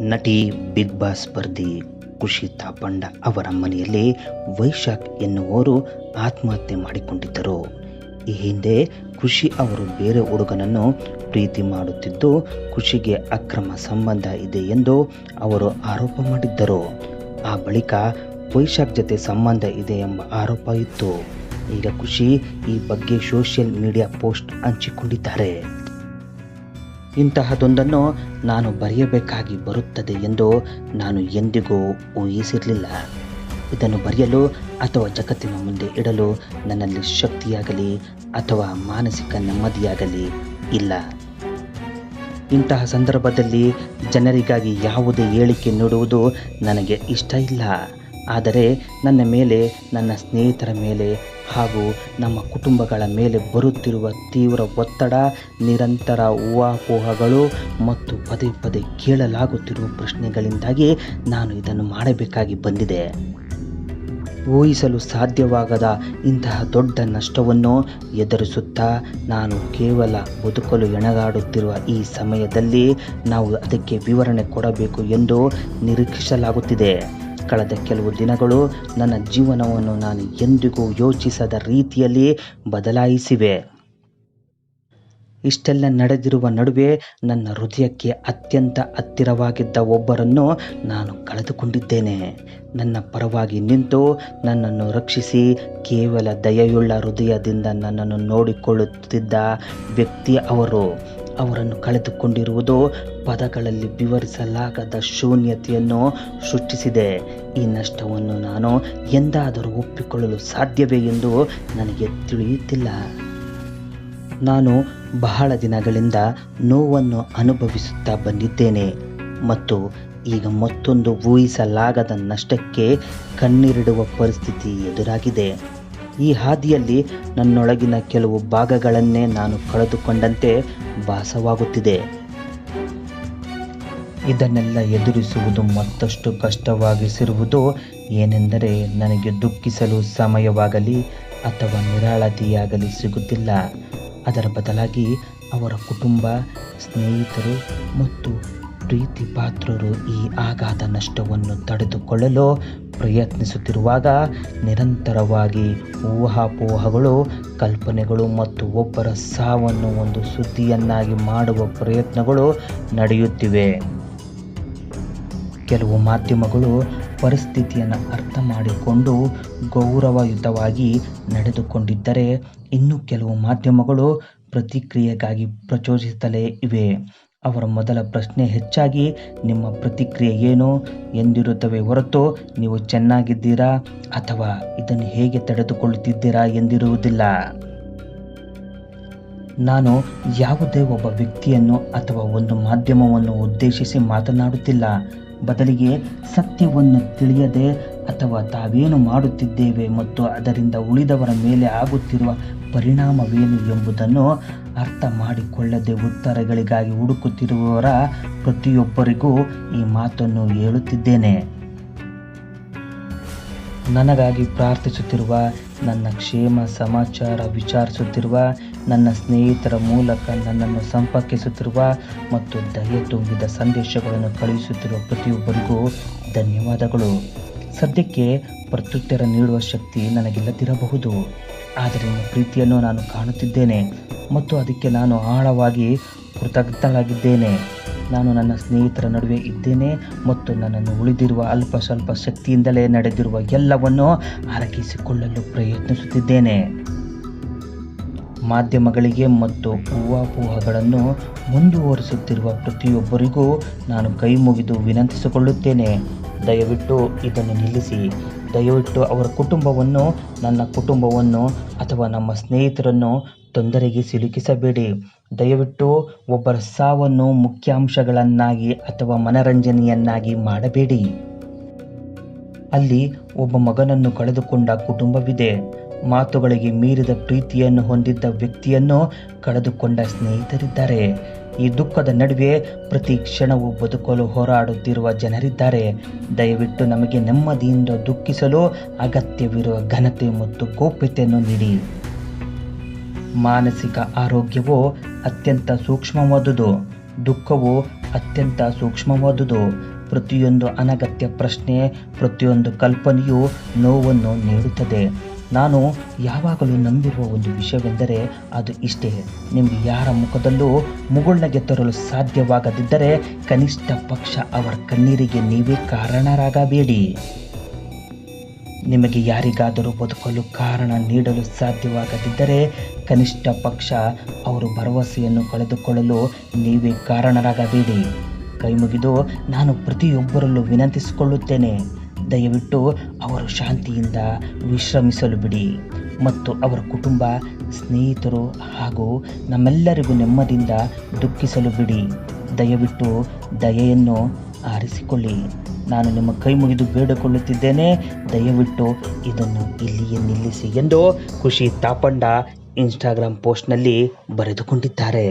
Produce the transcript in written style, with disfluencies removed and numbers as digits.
ನಟಿ big boss ಸ್ಪರ್ಧಿ ಖುಷಿ ತಾಪಂಡ ಅವರ ಮನೆಯಲ್ಲಿ ವೈಶಾಖ್ ಎನ್ನುವವರು ಆತ್ಮಹತ್ಯೆ ಮಾಡಿಕೊಂಡಿದ್ದರು. ಈ ಹಿಂದೆ ಖುಷಿ ಅವರು ಬೇರೆ ಹುಡುಗನನ್ನು ಪ್ರೀತಿ ಮಾಡುತ್ತಿದ್ದು ಖುಷಿಗೆ ಅಕ್ರಮ ಸಂಬಂಧ ಇದೆ ಎಂದು ಅವರು ಆರೋಪ ಮಾಡಿದ್ದರು. ಆ ಬಳಿಕ ವೈಶಾಖ್ ಜೊತೆ ಸಂಬಂಧ ಇದೆ ಎಂಬ ಆರೋಪ ಇತ್ತು. ಈಗ ಖುಷಿ ಈ ಬಗ್ಗೆ ಸೋಷಿಯಲ್ ಮೀಡಿಯಾ ಪೋಸ್ಟ್ ಹಂಚಿಕೊಂಡಿದ್ದಾರೆ. ಇಂತಹದೊಂದನ್ನು ನಾನು ಬರೆಯಬೇಕಾಗಿ ಬರುತ್ತದೆ ಎಂದು ನಾನು ಎಂದಿಗೂ ಊಹಿಸಿರಲಿಲ್ಲ. ಇದನ್ನು ಬರೆಯಲು ಅಥವಾ ಜಗತ್ತಿನ ಮುಂದೆ ಇಡಲು ನನ್ನಲ್ಲಿ ಶಕ್ತಿಯಾಗಲಿ ಅಥವಾ ಮಾನಸಿಕ ನೆಮ್ಮದಿಯಾಗಲಿ ಇಲ್ಲ. ಇಂತಹ ಸಂದರ್ಭದಲ್ಲಿ ಜನರಿಗಾಗಿ ಯಾವುದೇ ಹೇಳಿಕೆ ನೀಡುವುದು ನನಗೆ ಇಷ್ಟ ಇಲ್ಲ. ಆದರೆ ನನ್ನ ಮೇಲೆ, ನನ್ನ ಸ್ನೇಹಿತರ ಮೇಲೆ ಹಾಗೂ ನಮ್ಮ ಕುಟುಂಬಗಳ ಮೇಲೆ ಬರುತ್ತಿರುವ ತೀವ್ರ ಒತ್ತಡ, ನಿರಂತರ ಊಹಾಪೋಹಗಳು ಮತ್ತು ಪದೇ ಪದೇ ಕೇಳಲಾಗುತ್ತಿರುವ ಪ್ರಶ್ನೆಗಳಿಂದಾಗಿ ನಾನು ಇದನ್ನು ಮಾಡಬೇಕಾಗಿ ಬಂದಿದೆ. ಊಹಿಸಲು ಸಾಧ್ಯವಾಗದ ಇಂತಹ ದೊಡ್ಡ ನಷ್ಟವನ್ನು ಎದುರಿಸುತ್ತಾ ನಾನು ಕೇವಲ ಬದುಕಲು ಹೆಣಗಾಡುತ್ತಿರುವ ಈ ಸಮಯದಲ್ಲಿ ನಾವು ಅದಕ್ಕೆ ವಿವರಣೆ ಕೊಡಬೇಕು ಎಂದು ನಿರೀಕ್ಷಿಸಲಾಗುತ್ತಿದೆ. ಕಳೆದ ಕೆಲವು ದಿನಗಳು ನನ್ನ ಜೀವನವನ್ನು ನಾನು ಎಂದಿಗೂ ಯೋಚಿಸದ ರೀತಿಯಲ್ಲಿ ಬದಲಾಯಿಸಿವೆ. ಇಷ್ಟೆಲ್ಲ ನಡೆದಿರುವ ನಡುವೆ ನನ್ನ ಹೃದಯಕ್ಕೆ ಅತ್ಯಂತ ಹತ್ತಿರವಾಗಿದ್ದ ಒಬ್ಬರನ್ನು ನಾನು ಕಳೆದುಕೊಂಡಿದ್ದೇನೆ. ನನ್ನ ಪರವಾಗಿ ನಿಂತು ನನ್ನನ್ನು ರಕ್ಷಿಸಿ ಕೇವಲ ದಯೆಯುಳ್ಳ ಹೃದಯದಿಂದ ನನ್ನನ್ನು ನೋಡಿಕೊಳ್ಳುತ್ತಿದ್ದ ವ್ಯಕ್ತಿ ಅವರನ್ನು ಕಳೆದುಕೊಂಡಿರುವುದು ಪದಗಳಲ್ಲಿ ವಿವರಿಸಲಾಗದ ಶೂನ್ಯತೆಯನ್ನು ಸೃಷ್ಟಿಸಿದೆ. ಈ ನಷ್ಟವನ್ನು ನಾನು ಎಂದಾದರೂ ಒಪ್ಪಿಕೊಳ್ಳಲು ಸಾಧ್ಯವೇ ಎಂದು ನನಗೆ ತಿಳಿಯುತ್ತಿಲ್ಲ. ನಾನು ಬಹಳ ದಿನಗಳಿಂದ ನೋವನ್ನು ಅನುಭವಿಸುತ್ತಾ ಬಂದಿದ್ದೇನೆ ಮತ್ತು ಈಗ ಮತ್ತೊಂದು ಊಹಿಸಲಾಗದ ನಷ್ಟಕ್ಕೆ ಕಣ್ಣೀರಿಡುವ ಪರಿಸ್ಥಿತಿ ಎದುರಾಗಿದೆ. ಈ ಹಾದಿಯಲ್ಲಿ ನನ್ನೊಳಗಿನ ಕೆಲವು ಭಾಗಗಳನ್ನೇ ನಾನು ಕಳೆದುಕೊಂಡಂತೆ ಭಾಸವಾಗುತ್ತಿದೆ. ಇದನ್ನೆಲ್ಲ ಎದುರಿಸುವುದು ಮತ್ತಷ್ಟು ಕಷ್ಟವಾಗಿಸಿರುವುದು ಏನೆಂದರೆ ನನಗೆ ದುಃಖಿಸಲು ಸಮಯವಾಗಲಿ ಅಥವಾ ನಿರಾಳತೆಯಾಗಲಿ ಸಿಗುತ್ತಿಲ್ಲ. ಅದರ ಬದಲಾಗಿ ಅವರ ಕುಟುಂಬ, ಸ್ನೇಹಿತರು ಮತ್ತು ಪ್ರೀತಿ ಪಾತ್ರರು ಈ ಅಗಾಧ ನಷ್ಟವನ್ನು ತಡೆದುಕೊಳ್ಳಲು ಪ್ರಯತ್ನಿಸುತ್ತಿರುವಾಗ ನಿರಂತರವಾಗಿ ಊಹಾಪೋಹಗಳು, ಕಲ್ಪನೆಗಳು ಮತ್ತು ಒಬ್ಬರ ಸಾವನ್ನು ಒಂದು ಸುದ್ದಿಯನ್ನಾಗಿ ಮಾಡುವ ಪ್ರಯತ್ನಗಳು ನಡೆಯುತ್ತಿವೆ. ಕೆಲವು ಮಾಧ್ಯಮಗಳು ಪರಿಸ್ಥಿತಿಯನ್ನು ಅರ್ಥ ಮಾಡಿಕೊಂಡು ಗೌರವಯುತವಾಗಿ ನಡೆದುಕೊಂಡಿದ್ದರೆ, ಇನ್ನು ಕೆಲವು ಮಾಧ್ಯಮಗಳು ಪ್ರತಿಕ್ರಿಯೆಗಾಗಿ ಪ್ರಚೋದಿಸುತ್ತಲೇ ಇವೆ. ಅವರ ಮೊದಲ ಪ್ರಶ್ನೆ ಹೆಚ್ಚಾಗಿ ನಿಮ್ಮ ಪ್ರತಿಕ್ರಿಯೆ ಏನು ಎಂದಿರುತ್ತವೆ ಹೊರತು ನೀವು ಚೆನ್ನಾಗಿದ್ದೀರಾ ಅಥವಾ ಇದನ್ನು ಹೇಗೆ ತಡೆದುಕೊಳ್ಳುತ್ತಿದ್ದೀರಾ ಎಂದಿರುವುದಿಲ್ಲ. ನಾನು ಯಾವುದೇ ಒಬ್ಬ ವ್ಯಕ್ತಿಯನ್ನು ಅಥವಾ ಒಂದು ಮಾಧ್ಯಮವನ್ನು ಉದ್ದೇಶಿಸಿ ಮಾತನಾಡುತ್ತಿಲ್ಲ. ಬದಲಿಗೆ ಸತ್ಯವನ್ನು ತಿಳಿಯದೆ ಅಥವಾ ತಾವೇನು ಮಾಡುತ್ತಿದ್ದೇವೆ ಮತ್ತು ಅದರಿಂದ ಉಳಿದವರ ಮೇಲೆ ಆಗುತ್ತಿರುವ ಪರಿಣಾಮವೇನು ಎಂಬುದನ್ನು ಅರ್ಥ ಮಾಡಿಕೊಳ್ಳದೆ ಉತ್ತರಗಳಿಗಾಗಿ ಹುಡುಕುತ್ತಿರುವವರ ಪ್ರತಿಯೊಬ್ಬರಿಗೂ ಈ ಮಾತನ್ನು ಹೇಳುತ್ತಿದ್ದೇನೆ. ನನಗಾಗಿ ಪ್ರಾರ್ಥಿಸುತ್ತಿರುವ, ನನ್ನ ಕ್ಷೇಮ ಸಮಾಚಾರ ವಿಚಾರಿಸುತ್ತಿರುವ, ನನ್ನ ಸ್ನೇಹಿತರ ಮೂಲಕ ನನ್ನನ್ನು ಸಂಪರ್ಕಿಸುತ್ತಿರುವ ಮತ್ತು ದಯೆ ತುಂಬಿದ ಸಂದೇಶಗಳನ್ನು ಕಳುಹಿಸುತ್ತಿರುವ ಪ್ರತಿಯೊಬ್ಬರಿಗೂ ಧನ್ಯವಾದಗಳು. ಸದ್ಯಕ್ಕೆ ಪ್ರತ್ಯುತ್ತರ ನೀಡುವ ಶಕ್ತಿ ನನಗಿಲ್ಲದಿರಬಹುದು, ಆದರೆ ನಿಮ್ಮ ಪ್ರೀತಿಯನ್ನು ನಾನು ಕಾಣುತ್ತಿದ್ದೇನೆ ಮತ್ತು ಅದಕ್ಕೆ ನಾನು ಆಳವಾಗಿ ಕೃತಜ್ಞನಾಗಿದ್ದೇನೆ. ನಾನು ನನ್ನ ಸ್ನೇಹಿತರ ನಡುವೆ ಇದ್ದೇನೆ ಮತ್ತು ನನ್ನನ್ನು ಉಳಿದಿರುವ ಅಲ್ಪ ಸ್ವಲ್ಪ ಶಕ್ತಿಯಿಂದಲೇ ನಡೆದಿರುವ ಎಲ್ಲವನ್ನೂ ಅರಗಿಸಿಕೊಳ್ಳಲು ಪ್ರಯತ್ನಿಸುತ್ತಿದ್ದೇನೆ. ಮಾಧ್ಯಮಗಳಿಗೆ ಮತ್ತು ಊಹಾಪೋಹಗಳನ್ನು ಮುಂದುವರಿಸುತ್ತಿರುವ ಪ್ರತಿಯೊಬ್ಬರಿಗೂ ನಾನು ಕೈ ಮುಗಿದು ವಿನಂತಿಸಿಕೊಳ್ಳುತ್ತೇನೆ. ದಯವಿಟ್ಟು ಇದನ್ನು ನಿಲ್ಲಿಸಿ. ದಯವಿಟ್ಟು ಅವರ ಕುಟುಂಬವನ್ನು, ನನ್ನ ಕುಟುಂಬವನ್ನು ಅಥವಾ ನಮ್ಮ ಸ್ನೇಹಿತರನ್ನು ತೊಂದರೆಗೆ ಸಿಲುಕಿಸಬೇಡಿ. ದಯವಿಟ್ಟು ಒಬ್ಬರ ಸಾವನ್ನು ಮುಖ್ಯಾಂಶಗಳನ್ನಾಗಿ ಅಥವಾ ಮನರಂಜನೆಯನ್ನಾಗಿ ಮಾಡಬೇಡಿ. ಅಲ್ಲಿ ಒಬ್ಬ ಮಗನನ್ನು ಕಳೆದುಕೊಂಡ ಕುಟುಂಬವಿದೆ. ಮಾತುಗಳಿಗೆ ಮೀರಿದ ಪ್ರೀತಿಯನ್ನು ಹೊಂದಿದ್ದ ವ್ಯಕ್ತಿಯನ್ನು ಕಳೆದುಕೊಂಡ ಸ್ನೇಹಿತರಿದ್ದಾರೆ. ಈ ದುಃಖದ ನಡುವೆ ಪ್ರತಿ ಕ್ಷಣವೂ ಬದುಕಲು ಹೋರಾಡುತ್ತಿರುವ ಜನರಿದ್ದಾರೆ. ದಯವಿಟ್ಟು ನಮಗೆ ನೆಮ್ಮದಿಯಿಂದ ದುಃಖಿಸಲು ಅಗತ್ಯವಿರುವ ಘನತೆ ಮತ್ತು ಗೌಪ್ಯತೆಯನ್ನು ನೀಡಿ. ಮಾನಸಿಕ ಆರೋಗ್ಯವು ಅತ್ಯಂತ ಸೂಕ್ಷ್ಮವಾದುದು. ದುಃಖವು ಅತ್ಯಂತ ಸೂಕ್ಷ್ಮವಾದುದು. ಪ್ರತಿಯೊಂದು ಅನಗತ್ಯ ಪ್ರಶ್ನೆ, ಪ್ರತಿಯೊಂದು ಕಲ್ಪನೆಯು ನೋವನ್ನು ನೀಡುತ್ತದೆ. ನಾನು ಯಾವಾಗಲೂ ನಂಬಿರುವ ಒಂದು ವಿಷಯವೆಂದರೆ ಅದು ಇಷ್ಟೇ: ನಿಮಗೆ ಯಾರ ಮುಖದಲ್ಲೂ ಮುಗುಳ್ನಗೆ ತರಲು ಸಾಧ್ಯವಾಗದಿದ್ದರೆ ಕನಿಷ್ಠ ಪಕ್ಷ ಅವರ ಕಣ್ಣೀರಿಗೆ ನೀವೇ ಕಾರಣರಾಗಬೇಡಿ. ನಿಮಗೆ ಯಾರಿಗಾದರೂ ಬದುಕಲು ಕಾರಣ ನೀಡಲು ಸಾಧ್ಯವಾಗದಿದ್ದರೆ ಕನಿಷ್ಠ ಪಕ್ಷ ಅವರು ಭರವಸೆಯನ್ನು ಕಳೆದುಕೊಳ್ಳಲು ನೀವೇ ಕಾರಣರಾಗಬೇಡಿ. ಕೈ ಮುಗಿದು ನಾನು ಪ್ರತಿಯೊಬ್ಬರಲ್ಲೂ ವಿನಂತಿಸಿಕೊಳ್ಳುತ್ತೇನೆ, ದಯವಿಟ್ಟು ಅವರು ಶಾಂತಿಯಿಂದ ವಿಶ್ರಮಿಸಲು ಬಿಡಿ ಮತ್ತು ಅವರ ಕುಟುಂಬ, ಸ್ನೇಹಿತರು ಹಾಗೂ ನಮ್ಮೆಲ್ಲರಿಗೂ ನೆಮ್ಮದಿಯಿಂದ ದುಃಖಿಸಲು ಬಿಡಿ. ದಯವಿಟ್ಟು ದಯೆಯನ್ನು ಆರಿಸಿಕೊಳ್ಳಿ. ನಾನು ನಿಮ್ಮ ಕೈ ಮುಗಿದು ಬೇಡಿಕೊಳ್ಳುತ್ತಿದ್ದೇನೆ, ದಯವಿಟ್ಟು ಇದನ್ನು ಇಲ್ಲಿಯೇ ನಿಲ್ಲಿಸಿ ಎಂದು ಖುಷಿ ತಾಪಂಡ ಇನ್ಸ್ಟಾಗ್ರಾಮ್ ಪೋಸ್ಟ್ನಲ್ಲಿ ಬರೆದುಕೊಂಡಿದ್ದಾರೆ.